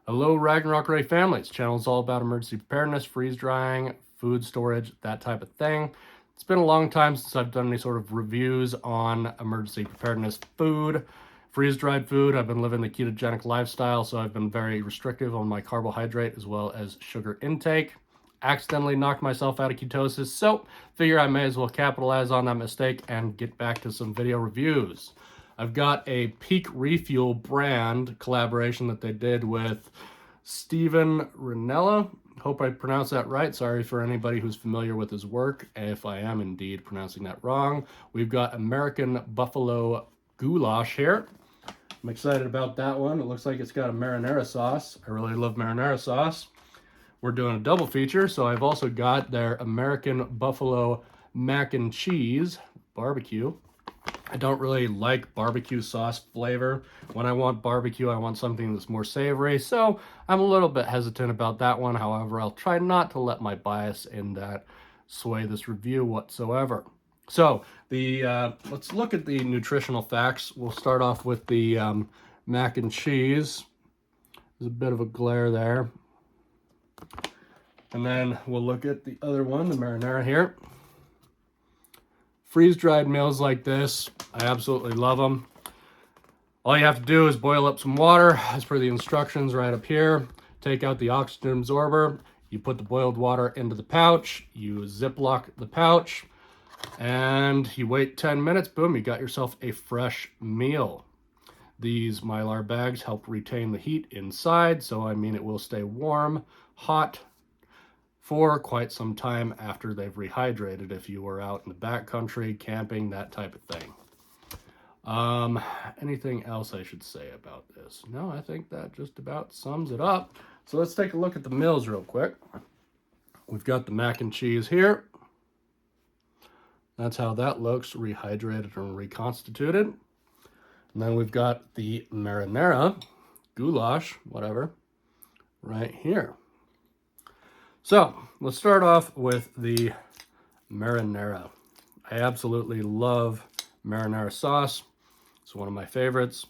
Hello, Ragnarok Ray family. This channel is all about emergency preparedness, freeze drying, food storage, that type of thing. It's been a long time since I've done any sort of reviews on emergency preparedness food, freeze-dried food. I've been living the ketogenic lifestyle, so I've been very restrictive on my carbohydrate as well as sugar intake. Accidentally knocked myself out of ketosis, so figure I may as well capitalize on that mistake and get back to some video reviews. I've got a Peak Refuel brand collaboration that they did with Steven Rinellla. Hope I pronounced that right. Sorry for anybody who's familiar with his work, if I am indeed pronouncing that wrong. We've got American Buffalo Goulash here. I'm excited about that one. It looks like it's got a marinara sauce. I really love marinara sauce. We're doing a double feature, so I've also got their American Buffalo Mac and Cheese Barbecue. I don't really like barbecue sauce flavor. When I want barbecue, I want something that's more savory, so I'm a little bit hesitant about that one. However, I'll try not to let my bias in that sway this review whatsoever. So, let's look at the nutritional facts. We'll start off with the mac and cheese. There's a bit of a glare there. And then we'll look at the other one, the marinara here. Freeze-dried meals like this, I absolutely love them. All you have to do is boil up some water, as per the instructions right up here. Take out the oxygen absorber. You put the boiled water into the pouch. You Ziploc the pouch. And you wait 10 minutes. Boom, you got yourself a fresh meal. These Mylar bags help retain the heat inside. So, I mean, it will stay warm, hot, for quite some time after they've rehydrated if you were out in the backcountry, camping, that type of thing. Anything else I should say about this? No, I think that just about sums it up. So let's take a look at the meals real quick. We've got the mac and cheese here. That's how that looks, rehydrated and reconstituted. And then we've got the marinara, goulash, whatever, right here. So, let's start off with the marinara. I absolutely love marinara sauce. It's one of my favorites.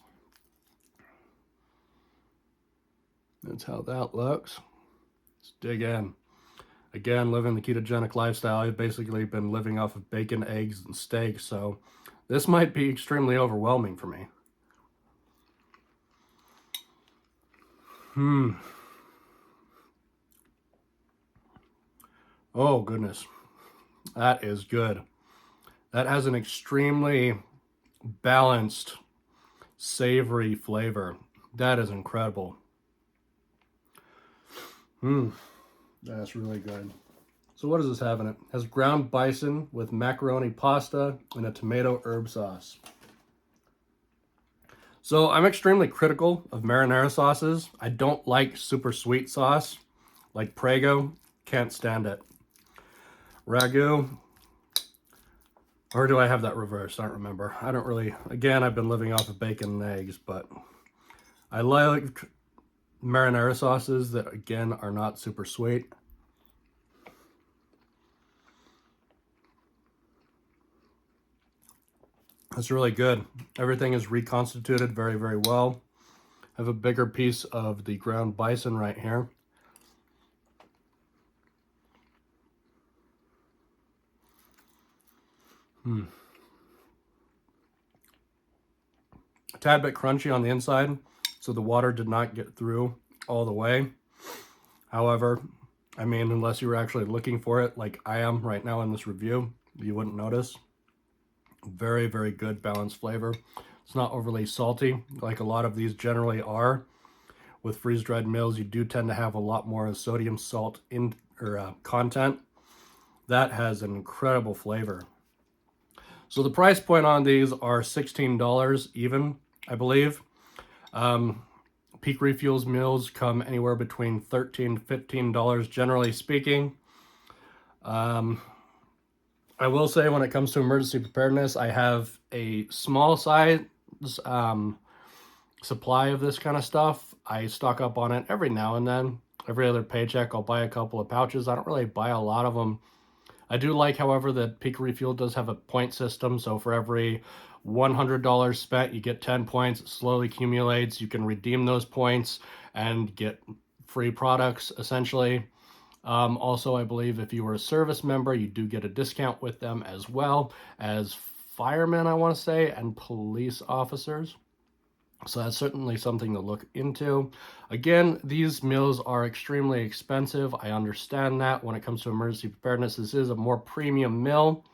That's how that looks. Let's dig in. Again, living the ketogenic lifestyle, I've basically been living off of bacon, eggs, and steak, so this might be extremely overwhelming for me. Oh, goodness. That is good. That has an extremely balanced, savory flavor. That is incredible. That's really good. So what does this have in it? It has ground bison with macaroni pasta and a tomato herb sauce. So I'm extremely critical of marinara sauces. I don't like super sweet sauce, like Prego. Can't stand it. Ragu, or do I have that reversed? I don't remember. I don't really, again, I've been living off of bacon and eggs, but I like marinara sauces that, again, are not super sweet. It's really good. Everything is reconstituted very, very well. I have a bigger piece of the ground bison right here. A tad bit crunchy on the inside, so the water did not get through all the way. However, I mean, unless you were actually looking for it like I am right now in this review, you wouldn't notice. Very, very good balanced flavor. It's not overly salty like a lot of these generally are. With freeze-dried meals, you do tend to have a lot more sodium salt in content. That has an incredible flavor. So the price point on these are $16 even, I believe. Peak Refuels meals come anywhere between $13 to $15, generally speaking. I will say when it comes to emergency preparedness, I have a small size supply of this kind of stuff. I stock up on it every now and then. Every other paycheck, I'll buy a couple of pouches. I don't really buy a lot of them. I do like, however, that Peak Refuel does have a point system. So for every $100 spent, you get 10 points. It slowly accumulates. You can redeem those points and get free products, essentially. Also, I believe if you were a service member, you do get a discount with them as well as firemen, I want to say, and police officers. So that's certainly something to look into. Again, these meals are extremely expensive. I understand that. When it comes to emergency preparedness, this is a more premium meal.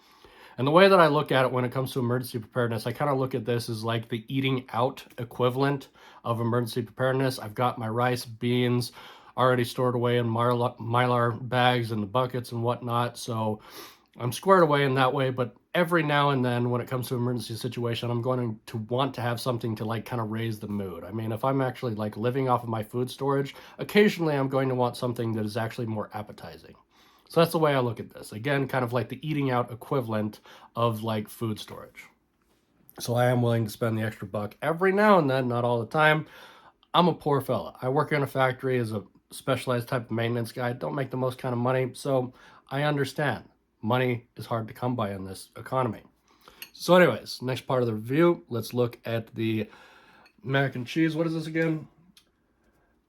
And the way that I look at it when it comes to emergency preparedness, I kind of look at this as like the eating out equivalent of emergency preparedness. I've got my rice, beans already stored away in Mylar bags and the buckets and whatnot. So I'm squared away in that way, but every now and then when it comes to emergency situation, I'm going to want to have something to like kind of raise the mood. I mean, if I'm actually like living off of my food storage, occasionally I'm going to want something that is actually more appetizing. So that's the way I look at this. Again, kind of like the eating out equivalent of like food storage. So I am willing to spend the extra buck every now and then, not all the time. I'm a poor fella. I work in a factory as a specialized type of maintenance guy. Don't make the most kind of money, so I understand. Money is hard to come by in this economy. So anyways, next part of the review, let's look at the mac and cheese. What is this again?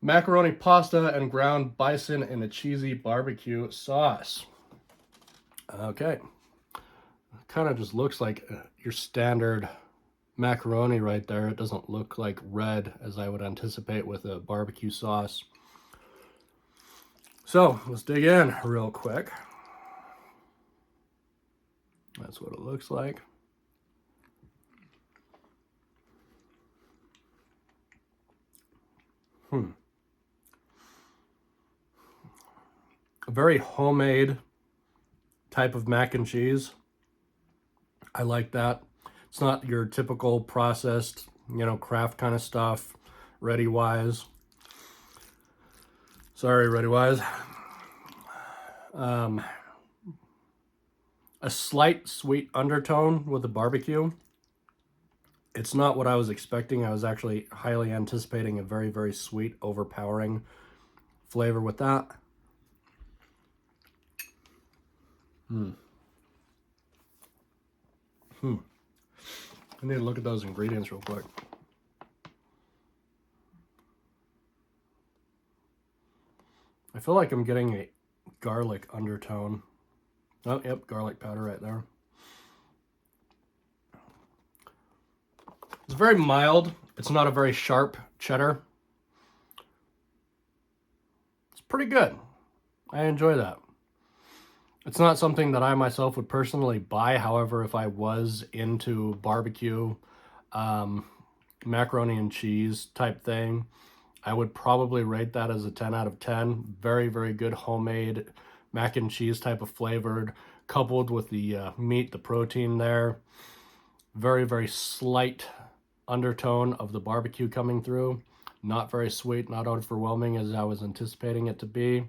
Macaroni pasta and ground bison in a cheesy barbecue sauce. Okay. Kind of just looks like your standard macaroni right there. It doesn't look like red as I would anticipate with a barbecue sauce. So let's dig in real quick. That's what it looks like. A very homemade type of mac and cheese. I like that. It's not your typical processed, Kraft kind of stuff, Ready-Wise. Sorry, Ready-Wise. A slight sweet undertone with the barbecue. It's not what I was expecting. I was actually highly anticipating a very, very sweet, overpowering flavor with that. I need to look at those ingredients real quick. I feel like I'm getting a garlic undertone. Oh, yep, garlic powder right there. It's very mild. It's not a very sharp cheddar. It's pretty good. I enjoy that. It's not something that I myself would personally buy. However, if I was into barbecue, macaroni and cheese type thing, I would probably rate that as a 10 out of 10. Very, very good homemade mac and cheese type of flavored, coupled with the meat, the protein there. Very, very slight undertone of the barbecue coming through. Not very sweet, not overwhelming as I was anticipating it to be.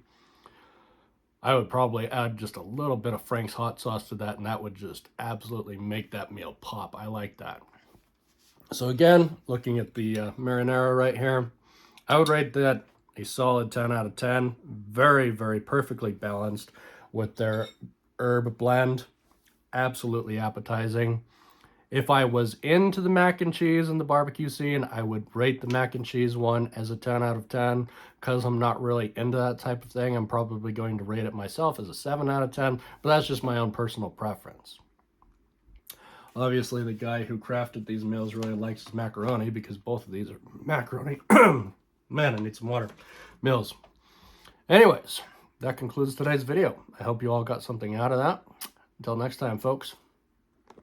I would probably add just a little bit of Frank's hot sauce to that, and that would just absolutely make that meal pop. I like that. So again, looking at the marinara right here, I would rate that a solid 10 out of 10. Very, very perfectly balanced with their herb blend. Absolutely appetizing. If I was into the mac and cheese and the barbecue scene, I would rate the mac and cheese one as a 10 out of 10. Because I'm not really into that type of thing, I'm probably going to rate it myself as a 7 out of 10. But that's just my own personal preference. Obviously, the guy who crafted these meals really likes his macaroni, because both of these are macaroni. Man, I need some water. Meals. Anyways, that concludes today's video. I hope you all got something out of that. Until next time, folks.